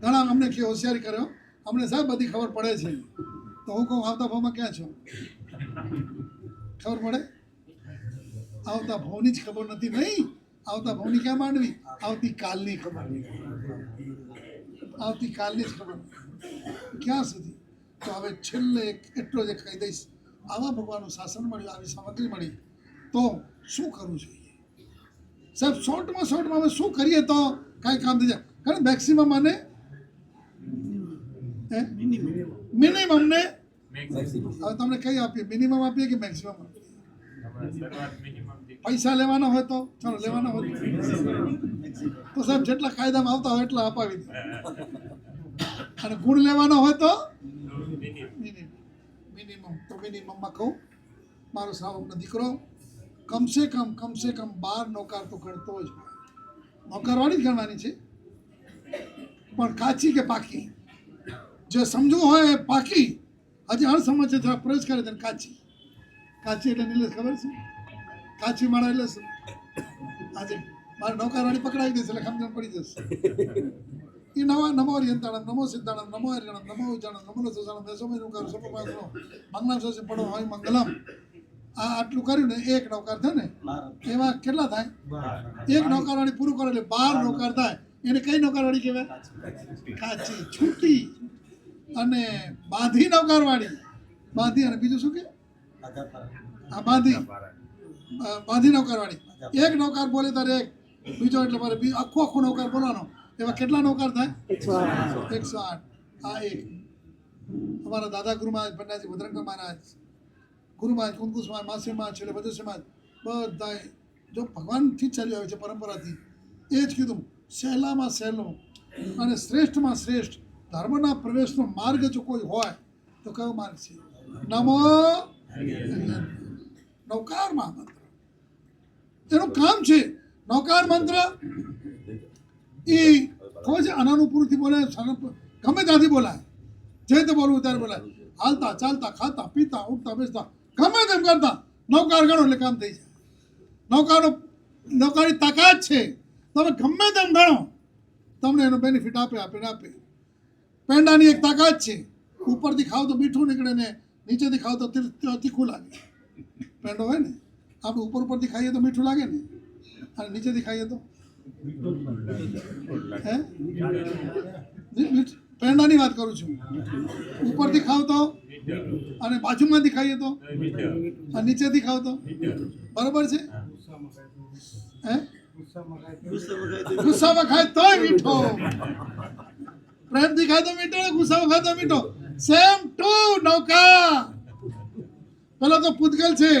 S1: ઘણા અમને કે હોશિયારી કર્યો, અમને સાહેબ બધી ખબર પડે છે, તો હું કહું આવતા ભાવમાં ક્યાં છો, ખબર પડે. આવતા ભાવની જ ખબર નથી. નહીં, આવતા ભાવની ક્યાં માંડવી, આવતીકાલની ખબર, આવતીકાલની જ ખબર. ક્યાં સુધી, તો હવે છેલ્લે એટલો જ કહી દઈશ, આવા ભગવાનનું શાસન મળ્યું, આવી સામગ્રી મળી, તો શું કરવું જોઈએ સાહેબ. શોર્ટમાં હવે શું કરીએ તો કાંઈ કામ થઈ જાય. કારણ મેક્સિમમ અને મિનિમમ ને હવે તમને કઈ આપીએ, મિનિમમ આપીએ કે મેક્સિમમ આપીએ. પૈસા લેવાના હોય તો ચાલો, લેવાના હોય તો સાહેબ જેટલા કાયદામાં આવતા હોય એટલા અપાવી દે, અને ગુણ લેવાનો હોય તો મિનિમમ. તો મિનિમમમાં કહું, મારો શ્રાવકનો દીકરો કમસે કમ 12 નૌકાર તો ગણતો જ હોય. નૌકારવાળી જ ગણવાની છે, પણ કાચી કે પાકી. જે સમજવું હોય એ પાકી, હજી અણસમજ છે થોડા પ્રવેશ કરે તેને કાચી. કાચી એટલે નીલેશ ખબર છે, કાચી માળા એટલે શું. આજે મારે નૌકારવાળી પકડાવી દેશે એટલે સમજણ પડી જશે. એ નમો હરિયંતાણમ, નમો સિદ્ધાણમ, નમો હરિગણમ, નમો ઉજાણમ, નમો સુજાણમ, દેશોમય નૌકાર સપમાસનો મંગલમ સોસે પડો હોય મંગલમ. આ આટલું કર્યું ને, 1 નૌકાર થાય ને, એમાં કેટલા થાય, 1 નૌકારવાળી પૂરું કરે એટલે 12 નૌકાર થાય. એને કઈ નૌકારવાળી કહેવાય, કાચી, છૂટી. અને બાંધી નૌકારવાળી, બાંધી, અને બીજું શું કે, હા બાંધી નૌકારવાળી. 1 નૌકાર બોલે ત્યારે 1, બીજો એટલે મારે આખો નૌકાર બોલવાનો. એવા કેટલા નૌકાર થાય, 108. આ 1. અમારા દાદા ગુરુ મહારાજ પંડ્યાજી ભદ્રંકર મહારાજ, ગુરુ મહારાજ, કુંકુસ મહારાજ, માસી મહારાજ, છેલ્લે બધું સમાજ બધાએ જો ભગવાનથી જ ચાલ્યું આવે છે, પરંપરાથી. એ જ કીધું, સહેલામાં સહેલો અને શ્રેષ્ઠમાં શ્રેષ્ઠ ધર્મના પ્રવેશનો માર્ગ જો કોઈ હોય તો કયો માર્ગ છે, નમો નૌકાર મંત્ર. એનું કામ છે નૌકાર મંત્ર. એ ખબર છે, અનાનું પૂરથી બોલાય, ગમે ત્યાંથી બોલાય, જે તે બોલવું ત્યારે બોલાય. હાલતા ચાલતા, ખાતા પીતા, ઉઠતા બેસતા, ગમે તેમ કરતા નૌકાર ગણો એટલે કામ થઈ જાય. નૌકારી તાકાત છે, તમે ગમે તેમ ગણો તમને એનો બેનિફિટ આપે. પેંડાની એક તાકાત છે, ઉપરથી ખાવ તો મીઠું નીકળે ને નીચેથી ખાવ તો તીખું લાગે. પેંડો હોય ને, આપણે ઉપરથી ખાઈએ તો મીઠું લાગે ને, અને નીચેથી ખાઈએ તો પેંડાની વાત કરું છું. ઉપરથી ખાવ તો, અને બાજુમાંથી ખાઈએ તો, અને નીચેથી ખાવ તો, બરોબર છે. ગુસ્સામાં ખાય તોય મીઠો, પ્રેમથી ખાય તો મીઠો, ગુસ્સામાં ખાય તો મીઠો. સેમ ટુ નૌકા. પેલો તો પૂતગલ છે,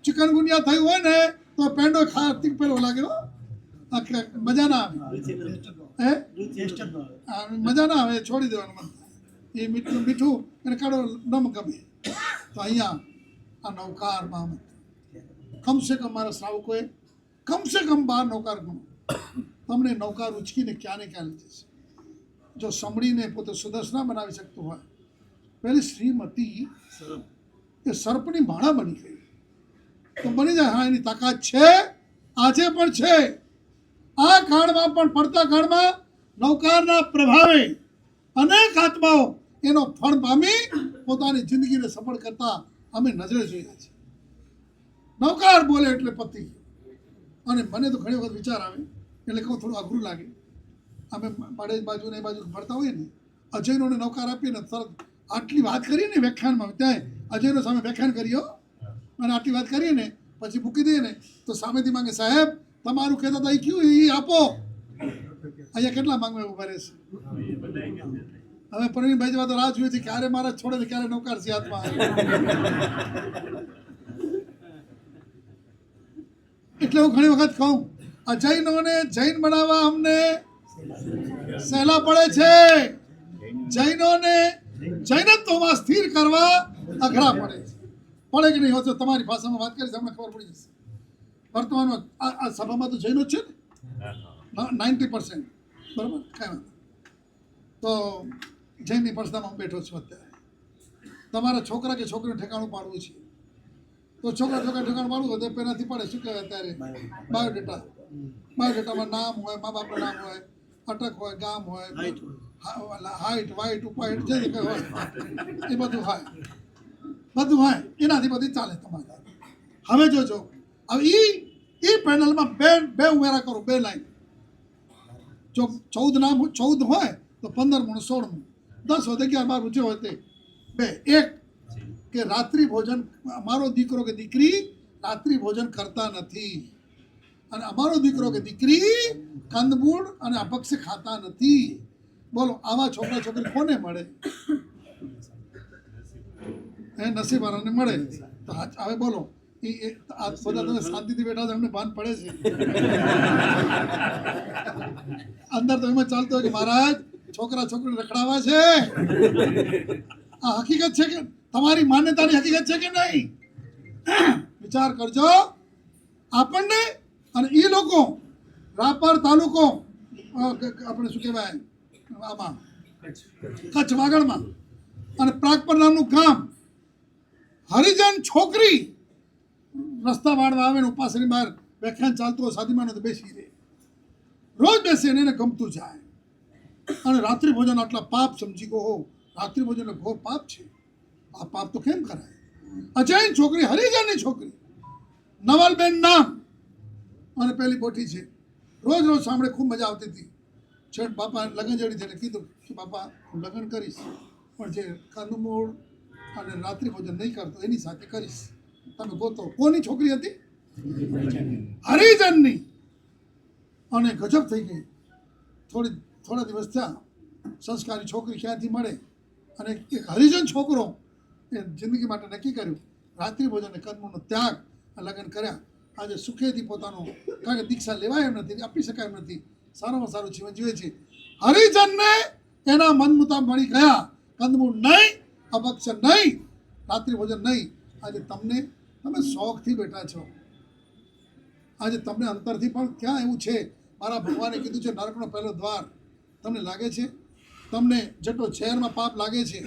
S1: ચિકનગુનિયા થયું હોય ને તો પેંડો ખાતી પેલો લાગે, મજા ના આવે, મજા ના આવે, છોડી દેવાનું મન. એ મીઠું મીઠું એને કાઢો નમ ગમે. તો અહીંયા આ નૌકાર બાબત કમસે કમ મારા શ્રાવકોએ કમસે કમ 12 નૌકાર ગણો. તમને નૌકાર ઉચકીને ક્યાં ને ક્યાં લઈ જશે. જો સમડીને પોતે સુદર્શના બનાવી શકતું હોય, પેલી શ્રીમતી એ સર્પની ભાણા બની ગઈ તો બની જાય. હા, એની તાકાત છે, આજે પણ છે. આ કાળમાં પણ પડતા કાળમાં નૌકારના પ્રભાવે અનેક આત્માઓ એનો ફળ પામી પોતાની જિંદગીને સફળ કરતા અમે નજરે જોયા છે. નૌકાર બોલે એટલે પતિ. અને મને તો ઘણી વખત વિચાર આવે એટલે કહું થોડું અઘરું લાગે. અમે પાડેજ બાજુ ને એ બાજુ ફરતા હોઈએ ને, અજયનોને નૌકાર આપીને તરત આટલી વાત કરીએ ને વ્યાખ્યાનમાં, ત્યાં અજયનો સામે વ્યાખ્યાન કર્યો અને આટલી વાત કરીએ ને પછી મૂકી દઈએ ને તો સામેથી માંગે, સાહેબ તમારું કહેતા હતા એ કયું એ આપો. અહીંયા કેટલા માંગવા ઉભા રહેશે. હવે પ્રવીણભાઈ જેવા તો રાહ જોઈએ છે ક્યારે મારા છોડે ને ક્યારે નૌકાર છે હાથમાં. એટલે હું ઘણી વખત કહું, અજૈનોને જૈન બનાવવા અમને સહેલા પડે છે. જૈનોને જૈનત્વમાં સ્થિર કરવા અઘરા પડે છે. પડે કે નહીં હોતો તમારી ભાષામાં વાત કરીશ તમને ખબર પડી જશે. વર્તમાનમાં આ સભામાં તો જૈનો જ છે ને 90%, બરાબર. કાંઈ વાંધો. તો જૈનની પડદામાં હું બેઠો છું અત્યારે. તમારા છોકરા કે છોકરીનું ઠેકાણું પાડવું છે તો છોકરા ઠેકાણું પાડવું હોય તો પહેલાંથી પડે. શું કહેવાય અત્યારે બાયોડેટા. બાયોડેટામાં નામ હોય, મા બાપનું નામ હોય, અટક હોય, ગામ હોય, હાઈટ વાઇટ ઉપાઈટ જે કંઈ હોય એ બધું હોય. બધું હોય એનાથી બધી ચાલે તમારે. હવે જોજો, હવે એ પેનલમાં બે ઉમેરા કરો, 2 લાઈન. જો 14 નામ 14 હોય તો 15મું 16મું 10 હોય તો 11 12 જે હોય તે 2. એક કે રાત્રિ ભોજન, અમારો દીકરો કે દીકરી રાત્રિ ભોજન કરતા નથી અને અમારો દીકરો કે દીકરી કંદમૂળ અને અપક્ષ ખાતા નથી. બોલો આવા છોકરા છોકરી કોને મળે? એ નસીબવાળાને મળે. તો હવે બોલો આ બધા તમે શાંતિથી બેઠા છો, એમને ભાન પડે છે અંદર તો એમાં ચાલતો હોય કે મહારાજ છોકરા છોકરી રખડાવા છે. આ હકીકત છે કે તમારી માન્યતાની હકીકત છે કે નહીં? વિચાર કરજો. આપણને અને એ લોકો રાપર તાલુકો આપણે શું કહેવાય આમાં કચ્છ વાગડમાં અને પ્રાગપર નામનું ગામ, હરિજન છોકરી રસ્તા વાળવા આવે ને ઉપાસની બહાર વ્યાખ્યાન ચાલતું હોય સાધીમાનો તો બેસી રહે. રોજ બેસે એને ગમતું જાય. અને રાત્રિ ભોજન આટલા પાપ સમજી ગયો હો. રાત્રિ ભોજન ઘોર પાપ છે. આ પાપ તો કેમ કરાય? અજૈન છોકરી, હરિજનની છોકરી, નવલબેન નામ અને પેલી બોટી છે. રોજ રોજ સાંભળે ખૂબ મજા આવતી હતી. છેટ બાપા લગ્ન જડી થઈને કીધું કે બાપા હું લગ્ન કરીશ પણ જે કંદમૂળ અને રાત્રિ ભોજન નહીં કરતો એની સાથે કરીશ. તમે ગોતો. કોની છોકરી હતી? હરિજનની. અને ગજબ થઈ ગઈ. થોડા દિવસ થયા, સંસ્કારી છોકરી ક્યાંથી મળે અને એક હરિજન છોકરો એ જિંદગી માટે નક્કી કર્યું રાત્રિ ભોજન અને કંદમૂળનો ત્યાગ, લગ્ન કર્યા. આજે સુખેથી પોતાનું, કારણ કે દીક્ષા લેવાય એમ નથી, આપી શકાય એમ નથી, સારામાં સારું જીવન જીવે છે. હરિજનને એના મન મુતાબક મળી ગયા. કંદમૂળ નહીં, અપક્ષ નહીં, રાત્રિ ભોજન નહીં. આજે તમે શોખથી બેઠા છો. આજે તમને અંતરથી પણ ક્યાં એવું છે? મારા ભગવાને કીધું છે નરકનો પહેલો દ્વાર. તમને લાગે છે? તમને જેટલો ઝેરમાં પાપ લાગે છે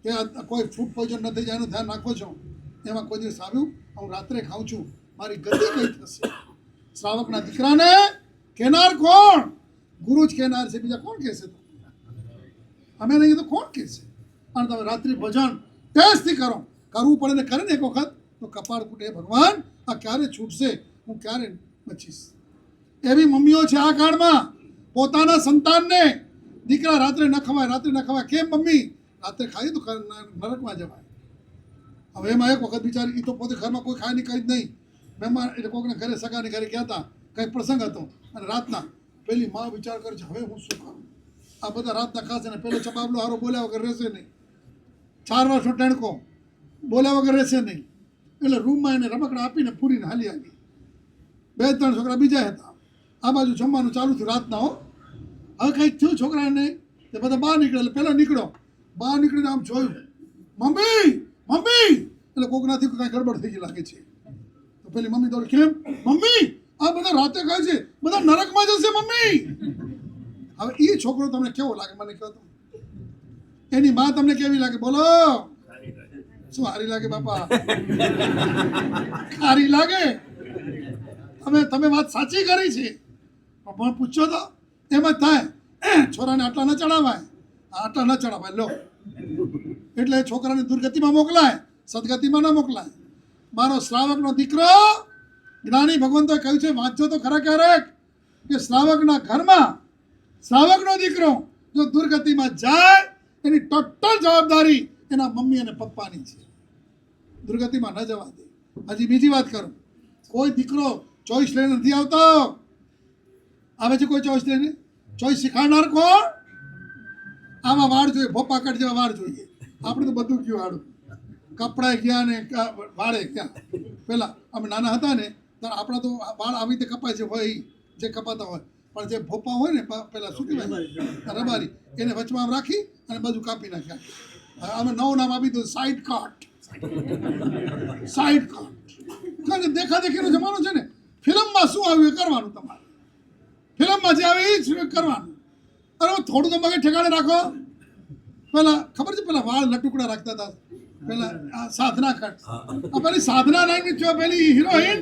S1: કે કોઈ ફૂડ પોઈઝન ન થઈ જાય એનું ધ્યાન રાખો છો, એમાં કોઈ દિવસ આવ્યું હું રાત્રે ખાઉં છું મારી ગતિ કઈ થશે? શ્રાવકના દીકરાને કેનાર કોણ? ગુરુ જ કેનાર છે, બીજા કોણ કહેશે? અમે નહીં તો કોણ કહેશે? અને તમે રાત્રિ ભોજન ટેસ્ટથી કરો. કરવું પડે ને કરે ને એક વખત તો કપાળ ફૂટે. ભગવાન આ ક્યારે છૂટશે? હું ક્યારે બચીશ? એવી મમ્મીઓ છે આ કાળમાં. પોતાના સંતાનને દીકરા રાત્રે ન ખવાય. કેમ મમ્મી? રાત્રે ખાઈએ તો નરકમાં જવાય. હવે એમાં એક વખત બિચારી, એ તો પોતે ઘરમાં કોઈ ખાય નહીં, કંઈ જ નહીં. મહેમાન એટલે કોઈકના ઘરે સગાને ઘરે ગયા હતા, કંઈ પ્રસંગ હતો અને રાતના પેલી માં વિચાર કરે છે હવે હું શું ખાઉં? આ બધા રાતના ખાશે ને પેલો ચબાબલો હારો બોલ્યા વગર રહેશે નહીં. 4 વર્ષનો ટેણકો બોલ્યા વગર રહેશે નહીં. એટલે રૂમમાં એને રમકડા આપીને પૂરીને હાલી આવી. 2-3 છોકરા બીજા હતા. આ બાજુ જમવાનું ચાલુ થયું રાતના. હવે કંઈક થયું છોકરાને, તે બધા બહાર નીકળે એટલે પહેલો નીકળ્યો બહાર નીકળીને આમ જોયું, મમ્મી મમ્મી, એટલે કોકનાથી કાંઈ ગડબડ થઈ ગઈ લાગે છે. તો પેલી મમ્મી દોડી, કેમ મમ્મી? આ બધા રાતે કહે છે બધા નરકમાં જશે મમ્મી. હવે એ છોકરો તમને કેવો લાગે મને કહો તો? એની માં તમને કેવી લાગે બોલો? શું હારી લાગે બાપા? હારી લાગે. તમે વાત સાચી કરી છે, પણ પૂછો તો એમ જ થાય, છોરાને આટલા ન ચડાવાય, આટલા ન ચડાવાય લો, એટલે છોકરાને દુર્ગતિમાં મોકલાય, સદગતિમાં ન મોકલાય. મારો શ્રાવકનો દીકરો, જ્ઞાની ભગવંતોએ કહ્યું છે, વાંચજો તો ખરા ક્યારેક, કે શ્રાવકના ઘરમાં શ્રાવકનો દીકરો જો દુર્ગતિમાં જાય એની ટોટલ જવાબદારી એના મમ્મી અને પપ્પાની છે. દુર્ગતિમાં ન જવા દે. હજી બીજી વાત કરું, કોઈ દીકરો ચોઈસ લઈને નથી આવતો. આવે છે કોઈ ચોઈસ લઈને? ચોઈસ શીખાડનાર કોણ? આમાં વાળ જોઈએ, ભોપા કટ જેવા વાળ જોઈએ. આપણે તો બધું ગયું વાળું, કપડાં ગયા ને વાળે ક્યાં. પેલા અમે નાના હતા ને ત્યારે આપણા તો વાળ આવી રીતે કપાય છે હોય જે કપાતા હોય, પણ જે ભોપા હોય ને પેલા શું કહેવાય રબારી, એને વચમાં આમ રાખી અને બધું કાપી નાખ્યા. અમે નવું નામ આપી દીધું સાઈડ કટ. સાઈડ કટ કારણ કે દેખાદેખીનો જમાનો છે ને. ફિલ્મમાં શું આવ્યું એ કરવાનું તમારે, ફિલ્મમાં જે આવે એ જ કરવાનું. અરે થોડું તો મગજ ઠેકાણે રાખો. પેલા ખબર છે પેલા વાળ લટુકડા રાખતા હતા પેલા સાધના કટ. પેલી સાધના નામની જો પેલી હિરોઈન,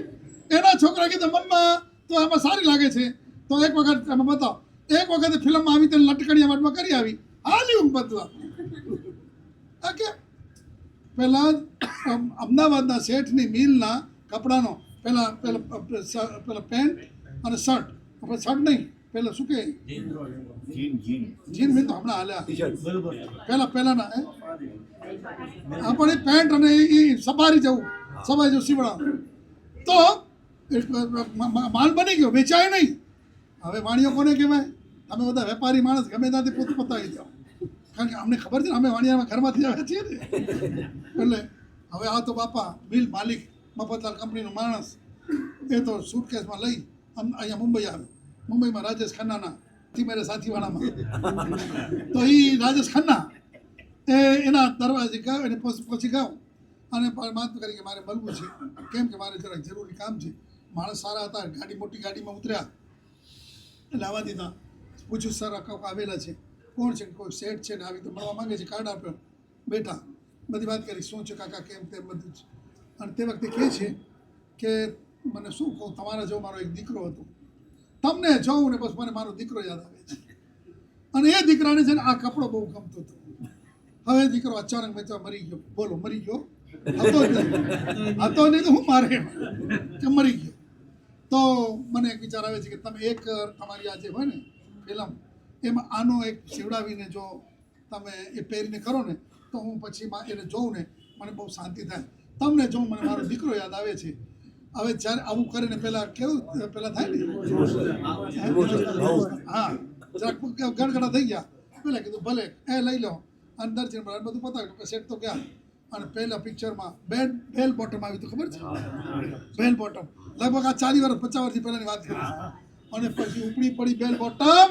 S1: એના છોકરા કીધું મમ્મા તો આમાં સારી લાગે છે, તો એક વખત તમે બતાવો. એક વખત ફિલ્મમાં આવી તો લટકણીયા વાટમાં કરી આવી, હાલ્યું બધું આપણે. કે પેલા અમદાવાદના શેઠની મિલના કપડાનો પેલા પેલા પેન્ટ અને શર્ટ, આપણે શર્ટ નહીં પેલા શું કહે જીન મિલ તો હમણાં હાલ્યા પહેલાના આપણે પેન્ટ અને એ સફારી જેવું સીવડાવું તો માલ બની ગયો, વેચાય નહીં. હવે વાણીઓ કોને કહેવાય? તમે બધા વેપારી માણસ ગમે ત્યાંથી પોત પતાવી જાઓ, કારણ કે અમને ખબર છે ને અમે વાણિયામાં ઘરમાંથી આવ્યા છીએ ને. એટલે હવે આ તો બાપા મિલ માલિક મફતલાલ કંપનીનો માણસ, એ તો સુટકેસમાં લઈ અહીંયા મુંબઈ આવે. મુંબઈમાં રાજેશ ખન્નાના મેરે સાથીવાળામાં, તો એ રાજેશ ખન્ના એના દરવાજે ગયો, એને પહોંચી ગયો અને વાત કરી કે મારે મળવું છે, કેમ કે મારે જરાક જરૂરી કામ છે. માણસ સારા હતા, ગાડી મોટી ગાડીમાં ઉતર્યા એટલે આવવા દીધા. પૂછ્યું સર કોક આવેલા છે, કોણ છે? કોઈ શેઠ છે ને આવી તો મળવા માંગે છે, કાર્ડ આપ્યો. બેઠા બધી વાત કરી, શું છે કાકા કેમ તેમ બધું જ. અને તે વખતે કહે છે કે મને શું કહું, તમારા જેવો મારો એક દીકરો હતો, તમને જોઉં ને બસ મને મારો દીકરો યાદ આવે છે. અને એ દીકરાને છે ને આ કપડો બહુ ગમતો હતો. હવે દીકરો અચાનક મેં મરી ગયો. બોલો મરી ગયો? હતો નહીં તો હું મારે કે મરી ગયો. તો મને એક વિચાર આવે છે કે તમે એક તમારી આ જે હોય ને ફિલ્મ, એમાં આનો એક સીવડાવીને જો તમે એ પહેરીને કરો ને તો હું પછી એને જોઉં ને મને બહુ શાંતિ થાય. તમને જોઉં મને મારો દીકરો યાદ આવે છે. હવે જ્યારે આવું કરીને પેલા કેવું પેલા થાય ને, હા જરાક ગડગડા થઈ ગયા. પેલા કીધું ભલે એ લઈ લો, અંદર જઈને બધું પતાવ્યું, સેટ તો ગયા. અને પહેલા પિક્ચરમાં બેલ બોટમ આવી તો ખબર છે? બેલ બોટમ લગભગ આ 40 વર્ષ 50 વર્ષથી પહેલાની વાત કરી. અને પછી ઉપડી પડી બેલ બોટમ.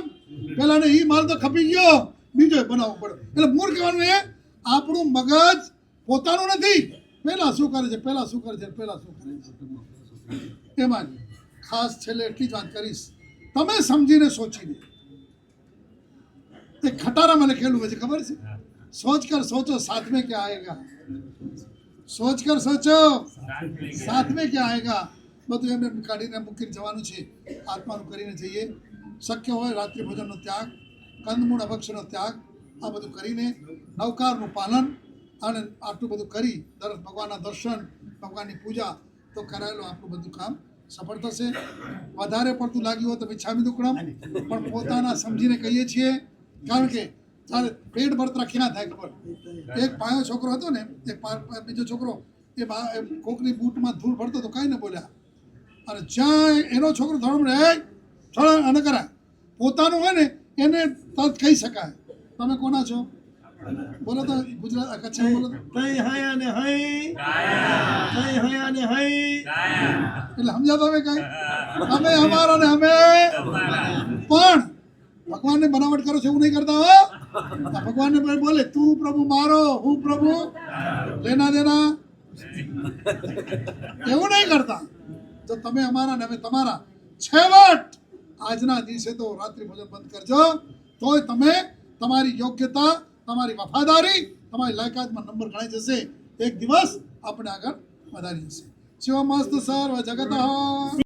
S1: પેલા ને એ માલ તો ખપી ગયો, બીજો બનાવવો પડે. એટલે મૂળ કહેવાનું એ આપણું મગજ પોતાનું નથી. પહેલા શું કરે છે, પહેલા શું કરે છે, પહેલા શું કરે છે. એમાં ખાસ છેલ્લે એટલી જ વાત કરીશ, તમે સમજીને સોચીને. એક ખટારામાં લખેલું હોય છે ખબર છે? सोच कर सोचो साथ में क्या आएगा, सोच कर सोचो साथ में क्या आएगा. બધું એમને કાઢીને મૂકીને જવાનું છે. આત્માનું કરીને જઈએ. શક્ય હોય રાત્રિ ભોજનનો ત્યાગ, કંદમૂળ અભક્ષનો ત્યાગ, આ બધું કરીને નવકારનું પાલન અને આટલું બધું કરી ભગવાનના દર્શન, ભગવાનની પૂજા તો કરાયેલું આપણું બધું કામ સફળ થશે. વધારે પડતું લાગ્યું હોય તો મિચ્છામી દુક્કડમ, પણ પોતાના સમજીને કહીએ છીએ. કારણ કે ત્યારે પેટ બળતરા ક્યાં થાય ખબર? એક પાયો છોકરો હતો ને, એક બીજો છોકરો એ કોકની બૂટમાં ધૂળ ભરતો તો કાંઈ ન બોલ્યા. અને જ્યાં એનો છોકરો થોડો ન કરાય, પોતાનું હોય ને એને તરત કહી શકાય. તમે કોના છો બોલો તો? ગુજરાત કચ્છ બોલો તો એટલે સમજાતો હવે કઈ અમે અમારા ને અમે. પણ ભગવાનને બનાવટ કરો છો એવું નહીં કરતા હો. આ ભગવાનને ભાઈ બોલે તું પ્રભુ મારો હું પ્રભુ લેના દેના એવું નહીં કરતા. તો તમે અમારા ને અમે તમારા છેવટ આજના દિવસે તો રાત્રિ ભોજન બંધ કરજો, તોય તમે તમારી યોગ્યતા તમારી વફાદારી તમારી લાયકાતમાં નંબર ગણાઈ જશે. એક દિવસ આપણે આગળ વધારી જશે. શિવમસ્તુ સર્વ જગત